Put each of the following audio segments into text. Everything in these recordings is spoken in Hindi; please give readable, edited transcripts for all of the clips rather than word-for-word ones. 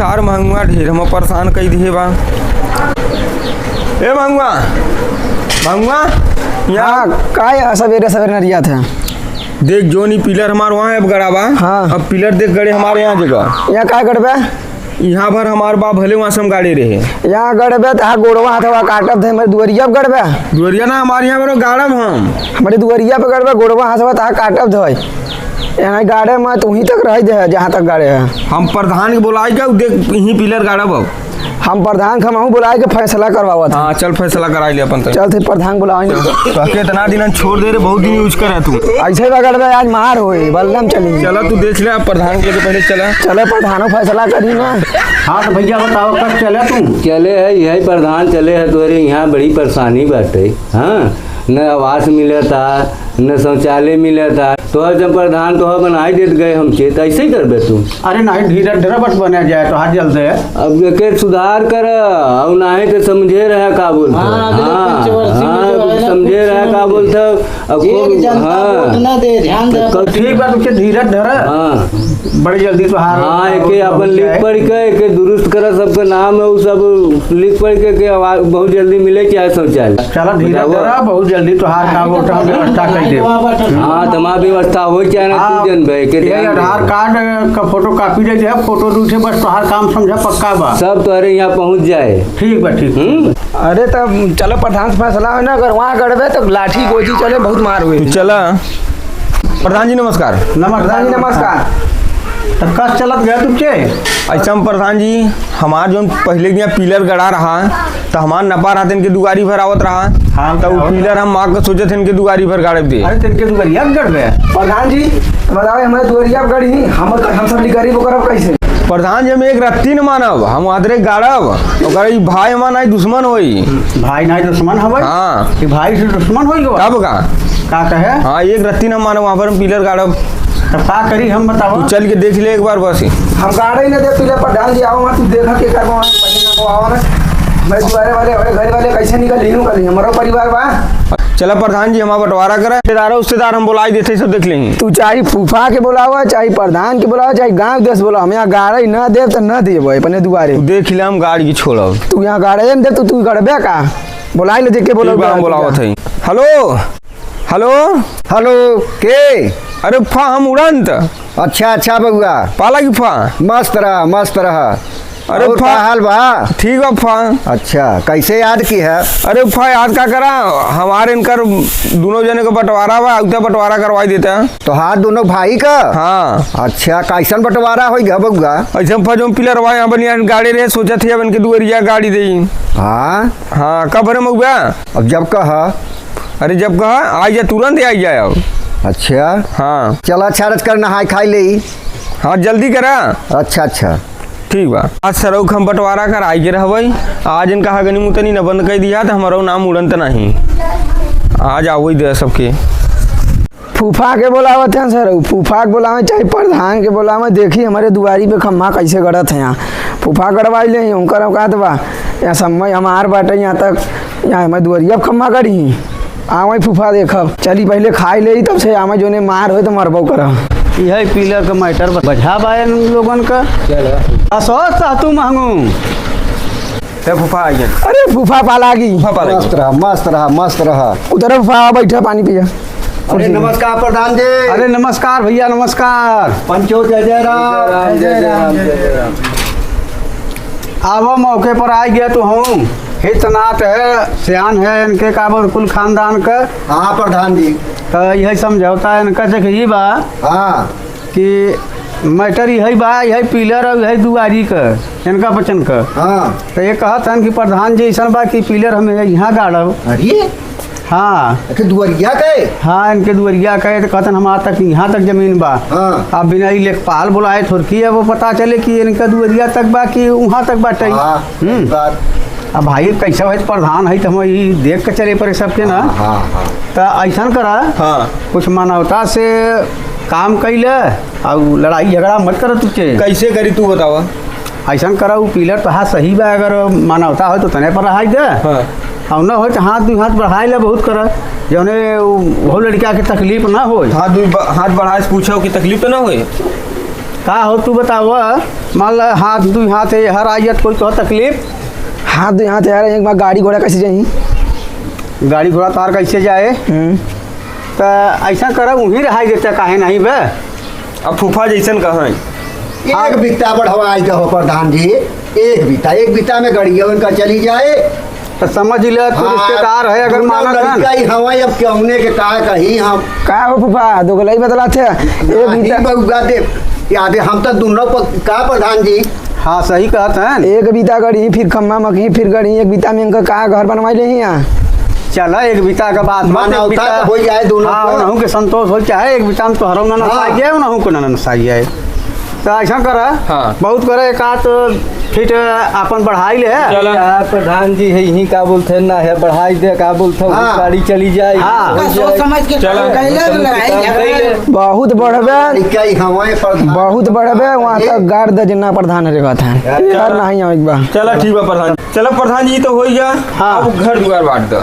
सार महंगुआ ढेर हम परेशान कई दिए बा। ए महंगुआ महंगुआ यहाँ का सवेरे सवेरे नरिया था। देख जो नहीं पिलर हमारे वहाँ अब गड़ा बा। हाँ। अब पिलर देख गड़े हमारे यहाँ जगह यहाँ का गड़बे यहाँ भर हमारे बा भले वहाँ से हम गाड़ी रहे यहाँ गड़बे तो गोड़वा हाथवा काटब थे मेरे दुवरिया पे गड़बे दुवरिया ना हमारे यहाँ बड़ो गाड़ब हम हमारे दुवरिया पे गड़बे गोड़वा हाथवा तहा काटब थे यहाँ गाड़े में तो वहीं तक रह दे जहाँ तक गाड़े है। हम प्रधान के बुलाई के देख यहीं पिलर गाड़ब अब हम प्रधान खमाऊ बुलाए के फैसला करवावा था। हाँ चल फैसला कराई ले अपन चल थे प्रधान बुलाएंगे कितना दिन छोड़ दे रे बहुत दिन यूज करे तू ऐसे बगड़ आज मार होई बल्लम चली चला तू देख ले प्रधान के पहले चला चलो प्रधानो फैसला करी ना। हाँ तो भैया बताओ कब चले तुम? चले है यही प्रधान चले है तोरे यहाँ बड़ी परेशानी बाटे। हाँ न आवास मिले था न शौचालय मिले था तो जब प्रधान तो बनाई देते गए हमसे तो ऐसे ही करबे तू। अरे नहीं धीरे धीरे बस बने जाए तो हाथ जल्द है। अब के सुधार कर और नहीं तो समझे रहे का बोलते। हाँ समझे रहे का बोलते अब हाँ ठीक बात उसके धीरे धीरे हाँ बड़ी जल्दी तो हाँ एक अपन लिख पढ़ के दुरुस्त कर सबका नाम है वो सब लिख पढ़ के बहुत जल्दी मिले क्या शौचालय। चलो धीरे धीरे बहुत जल्दी तो हार का व्यवस्था कर दे। हाँ तमाम व्यवस्था हो चाहे तू जन भाई के आधार कार्ड का फोटो कॉपी दे दे फोटो दूसरे बस तो हर काम समझा पक्का बा सब तोरे यहाँ पहुँच जाए। ठीक बा ठीक। अरे तब चलो प्रधान फैसला है ना अगर वहाँ गड़बे तो लाठी गोजी चले बहुत मार हुए। चला प्रधान जी नमस्कार। प्रधान जी नमस्कार। कस चलत गया तुमसे ऐसा प्रधान जी हमार जो पहले दिया पिलर गड़ा रहा तो हमार नपा रहा इनके दुगारी भर आवत रहा। हाँ तो पिलर हम माँ को सोचे थे इनके दुगारी भर गाड़े दे। अरे तेरे दुवरिया गड़ गए प्रधान जी बताओ हमारे दुवरिया गड़ी हम सब गरीब करब कैसे? प्रधान जी हम एक रत्ती न मानब हम आदरे गाड़ब ओकर भाई हमार नहीं दुश्मन होई। भाई नहीं दुश्मन हवे। हाँ कि भाई से दुश्मन होई गो कब का कहे? हाँ एक रत्ती न मानब वहाँ पर हम पिलर गाड़ब। का करी हम बताओ तू चल के देख ले एक बार बस हम गाड़े ही ना दे पिलर प्रधान जी आओ तू देखा के करबो पहले ना को आओ ना मेरे दुआरे वाले और घर वाले कैसे निकल हमारा परिवार बा। चला प्रधान जी हमारा बंटवारा करा रिश्तेदार हम बुलाई देते सब देख लेंगे। तू चाहे फूफा के बुलावा चाहे प्रधान के बुलावा चाहे गांव देश बुलावा हम यहाँ गाड़े न देव तो न देव अपने दुआरे देख ले हम गाड़ी की छोड़ब। तू यहाँ गाड़े न दे तो तू गड़बे का बुलाई ले देख के बुलावत है। हेलो हेलो हेलो के? अरे फा हम उड़ंत। अच्छा अच्छा बउआ पाला की फा मस्त रहा। अरे और फा का हाल बा? ठीक बा फा। अच्छा कैसे याद की है? अरे फा याद का करा हमारे इनकर दोनों जने का बंटवारा बा उतना बंटवारा करवाई देता है। तो हाथ दोनों भाई का? हाँ अच्छा कैसन बंटवारा होई गा बउआ? ऐसा फा जो पिलर हुआ यहाँ बनिया गाड़ी रहे सोचा थे अब इनके दुवरिया गाड़ी दे। हाँ हाँ कब भरे मऊआ? अब जब कहा। अरे जब कहा आई जा तुरंत आई जाए अब। अच्छा हाँ चल अच्छा रच कर नहाई खाई ले। हाँ जल्दी करा। अच्छा अच्छा ठीक बा आज सरौख हम बंटवारा कर आई के रहबई आज इनका हगनी मुतनी न बंद कर दिया तो हमारा नाम उड़ंत नहीं आज आओ ही दे सबके। फूफा के बुलावत हैं सर फूफा के बुलावे चाहे प्रधान के बुलावे देखी हमारे दुआरी पे खम्मा कैसे गड़त है यहाँ फूफा गड़वाई ले उनकर औकात बा यहाँ समय हमार बाटे यहाँ तक यहाँ हमारे दुआरिया खम्मा गड़ी आवे फूफा देखब चली पहले खाई ले तब से आवे जोने मार हो तो मरबो करब। यही पिलर का मैटर बजा बाय लोगन का असो तू मांगू फूफा आई अरे फूफा पालागी मस्त रहा। उधर फूफा बैठा पानी पिया। अरे नमस्कार प्रधान जी। अरे नमस्कार भैया नमस्कार। पंचो जय जय राम। जय राम आवो मौके पर आ गया तो हूँ हितनाथ है सियान है इनके काबर कुल खानदान का। हाँ प्रधान जी तो यही समझौता है इनका देखिए बा। हाँ कि मैटर यही बा यही पिलर और यही दुआरी का इनका बचन का। हाँ तो ये कहत हन कि प्रधान जी ऐसा बा कि पिलर हमें यहाँ गाड़ब। अरे हाँ दुआरिया के? हाँ इनके दुआरिया कहे तो कहते हमारा तक यहाँ तक जमीन बा। हाँ अब बिना लेखपाल बुलाए थोड़की है वो पता चले कि इनका दुआरिया तक बा कि वहाँ तक बाटे। अब भाई कैसे है प्रधान है तो हम ये देख के चले पड़े सबके ना। हाँ तो ऐसा करा हाँ कुछ मानवता से काम कैले और लड़ाई झगड़ा मत कर तुझे। कैसे करी तू बतावा? ऐसा करा वो पिलर तो हाँ सही बा अगर मानवता हो तो तने पर रहा दे। हाँ और न हो तो हाथ दू हाथ बढ़ाए ले बहुत कर जौने वो लड़का के तकलीफ ना हो। हाथ बढ़ाए पूछो कि तकलीफ तो ना होए। का हो तू बताव, मान ला हाथ दू हाथ है हर आयत कोई तो तकलीफ, हाथ दो हाथ यार, एक बार गाड़ी घोड़ा कैसे जाई? गाड़ी घोड़ा तार कैसे जाए? तो ऐसा कर वहीं रहा देते काहे नहीं बे? अब फूफा जैसन कहाँ है? एक बित्ता बढ़वाई दो प्रधान जी, एक बित्ता में गड़िया उनका चली जाए। तो समझ ले तू रिश्तेदार है अगर माना लड़का ही हवा अब कहने के का कहीं हम का हो फूफा दो गलाई बदला थे एक नहीं बीता बउआ दे याद है हम तो दोनों का प्रधान जी। हाँ सही कहत हैं। एक बीता गड़ी फिर खम्मा मखी फिर गड़ी एक बीता में इनका का घर बनवाई ले यहाँ। चल एक बिता का बात माना एक उठा हो जाए दोनों हाँ को। उनहु के संतोष हो चाहे एक बिता में तो हरम ना नसाई जाए उनहु को ना नसाई जाए। तो ऐसा कर हाँ। बहुत करे एक आध फिट अपन बढ़ाई ले चला क्या प्रधान जी है यही का बोलते ना है बढ़ाई दे का बोलते हाँ। गाड़ी चली जाए हाँ। हो सोच जाए। समझ के चलो। बहुत बढ़बे लड़का ही हवा प्रधान बहुत बढ़बे वहाँ तक गाड़ द जिन्ना प्रधान रहेगा था यार नहीं एक बार। चला ठीक बा प्रधान। चलो प्रधान जी तो हो गया। हाँ। अब घर दुआर बांट दो।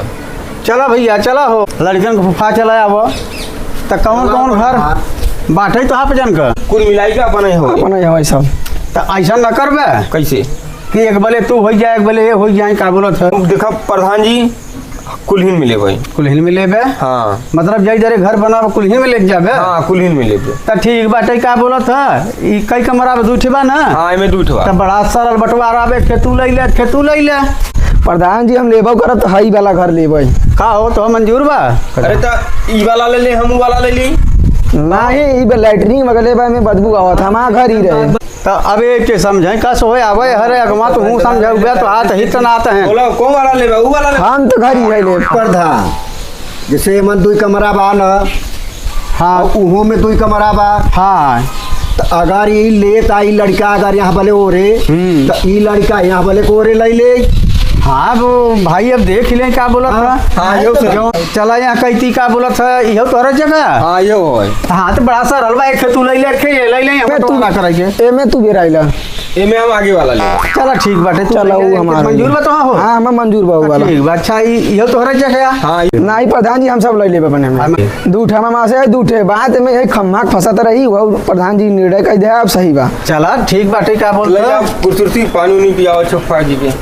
चला भैया चला हो लड़कन को फुफा चला अब तो कौन कौन घर बांटे तो आप जन का कुल मिलाई के अपन ही हो अपन है सब तो ऐसा न करबे कैसे? कि एक बले तू हो जाए एक बले ये हो जाए का बोलत है देखा प्रधान जी कुलहीन मिले भाई। कुलहिन में लेबे हाँ मतलब जई दरे घर बनाब कुलहिन में ले जाबे हाँ कुलहीन मिले थे। तो ठीक बाटे का बोलत है ई कई कमरा में दूठे बा ना हाँ इमे दूठ बा। तो बड़ा सरल बंटवारा बे खेतू ले ले प्रधान जी हम लेबो करत हई वाला घर लेबै। का हो तो मंजूर बा अरे तो ई वाला ले ले हम वाला ले ली। नहीं ई लैटरिन मगले बा में बदबू आवत हमारा घर ही रहे। तो अबे के समझे का सोए आवे हरे अगमा तो हूं समझाऊगा तो हाथ ही तना आते हैं बोला कौन वाला ले बा? ऊ वाला ले। हम तो घर ही है ले प्रधान जैसे मन दुई कमरा बा न हाँ उहो में दुई कमरा बा। हाँ तो अगर ये लेत आई लड़का अगर यहाँ भले ओरे तो ई लड़का यहाँ भले को ओरे ले ले। हाँ वो भाई अब देख ले क्या बोलत था हाँ यो जो चला यहाँ कहती का बोलत है इहो तोहरा जगह हाँ यो है। हाँ तो बड़ा सा रलवा एक खेतू ले ले हम तो ना करेंगे एमे तू बेराइला एमे हम आगे वाला ले। चला ठीक बाटे चला ऊ हमारा मंजूर बा तो हो हाँ हमें मंजूर बा ऊ वाला। ठीक बा अच्छा इहो तोहरा जगह हाँ यो। नहीं प्रधान जी हम सब ले लेबे बने में दूठा में से दूठे बात में है खम्मा फंसत रही वो प्रधान जी निर्णय कह दे अब सही बा। चला ठीक बाटे क्या बोलते ले हैं कुर्सी पानी नहीं पियाओ छप्पा जी के।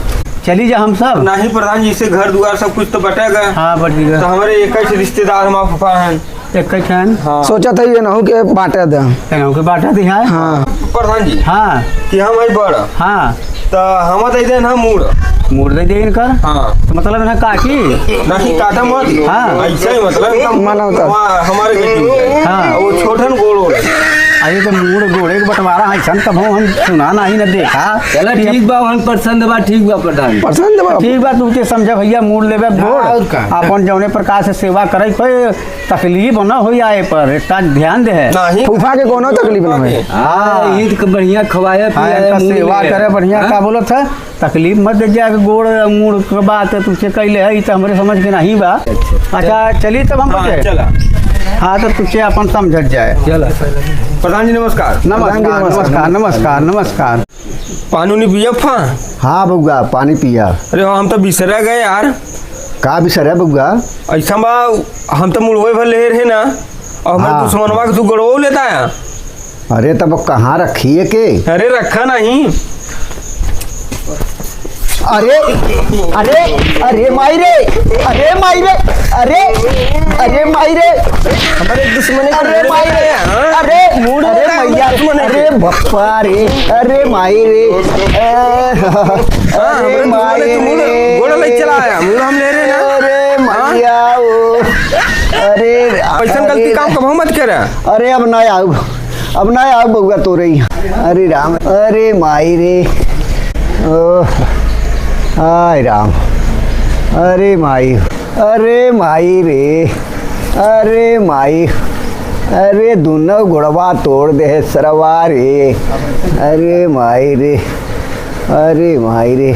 चली जा हम सब नहीं प्रधान जी से घर दुआर सब कुछ तो बटेगा। हाँ बट तो हमारे एक ही रिश्तेदार हमारे फूफा हैं। एक खान हाँ सोचा था ये ना हो के बांटे दे। तेनों के बाटा दी है हाँ प्रधान जी हाँ कि हम है बड़ हाँ तो हम दे देन हम मूड। मूड दे दे इनकर हाँ तो मतलब ना काकी नहीं काटा मत। हाँ। ऐसा ही मतलब माना होता। हमारे बेटी हाँ। वो छोटन गोल हो अरे तो मूड गोड़े के बंटवारा है कब हम सुना नहीं ना देखा चला ठीक बा हम पसंद बा ठीक बा प्रधान। पसंद बा। ठीक बात तू के समझा भैया मूड लेबे और का? गोड़ अपन जौने प्रकार से सेवा करे कोई तकलीफ न हो आए पर इतना ध्यान दे है नहीं फूफा के कोनो तकलीफ ना है। हाँ ईद के बढ़िया खवाया हाँ, पियाया इनका मुँह सेवा ले। करे बढ़िया हाँ? का बोलत है तकलीफ मत दे जाए गोड़ मूड के बात है तुझसे कैले है तो हमरे समझ के नहीं बा। अच्छा चलिए तब हम हाँ बचे चला हाँ तो तुझसे अपन समझ जाए चला प्रधान जी नमस्कार। नमस्कार नमस्कार नमस्कार नमस्कार पानी नहीं पिया फा? हाँ बउआ पानी पिया। अरे हम तो बिसरा गए यार। का बिसर है बउआ? ऐसा बा हम तो मुड़वे भर ले रहे ना और हमारे हाँ। दुश्मनवा के तू गड़वा लेता है। अरे तब कहाँ रखी है के? अरे रखा नहीं। अरे अरे अरे माई रे अरे माई रे अरे अरे माई रे हमारे दुश्मन अरे माई रे अरे अरे मैया अरे बप्पा रे अरे माई रे अरे माई रे गोड़ ले चला आया मुड़ हम ले रहे ना। अरे मैया ओ अरे ऐसा गलती काम कब मत करे। अरे अब ना आओ बउआ तो रही। अरे राम अरे माई रे ओह हाय राम अरे माई रे अरे माई अरे दोनों गुड़वा तोड़ दे सरवा रे अरे माई रे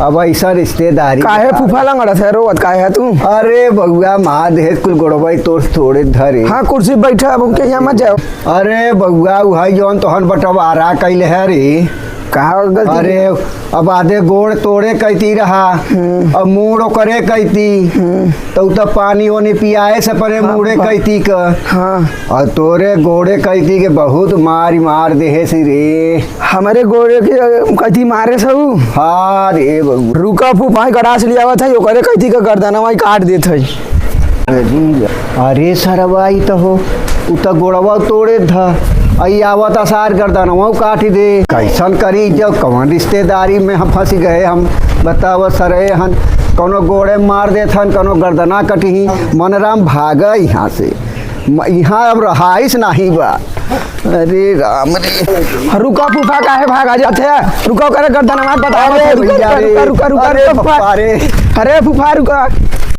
अब ऐसा रिश्तेदारी काहे फूफा लंगड़ा है रोवत काहे है तू? अरे बउआ माँ देह कुल गुड़वा तोड़ थोड़े धरे। हाँ कुर्सी बैठा अब उनके यहाँ मत जाओ। अरे बउआ उहाई जौन तोहन बटवारा कैले है रे कहा गलती अरे अब आधे गोड़ तोड़े कहती रहा और मूड़ करे कहती तो उ तो पानी ओनी पियाए से परे मूड़े कहती का हाँ और तोरे गोड़े कहती के बहुत मार देहे सी रे। हमारे गोरे के कथी मारे सब हाँ रे बबू। रुका फूफा गड़ास लिया था ओकरे कथी का गर्दना वही काट देत है। अरे सरवाई तो हो उ तो गोड़वा तोड़े था आई आवत आसार गर्दनवा काट दे कैसन करी जब कौन रिश्तेदारी में हम फंस गए हम बताव सरे हन कोनो गोड़े मार देत हन कोनो गर्दना कटही मनराम भागा यहाँ से यहाँ अब रहाइश नहीं बा। अरे राम रे रुका फूफा काहे भागा जाते हैं रुका करे गर्दना मत बताओ अरे भैया रे, रुका अरे फूफा पप्पा रे। अरे फूफा रुका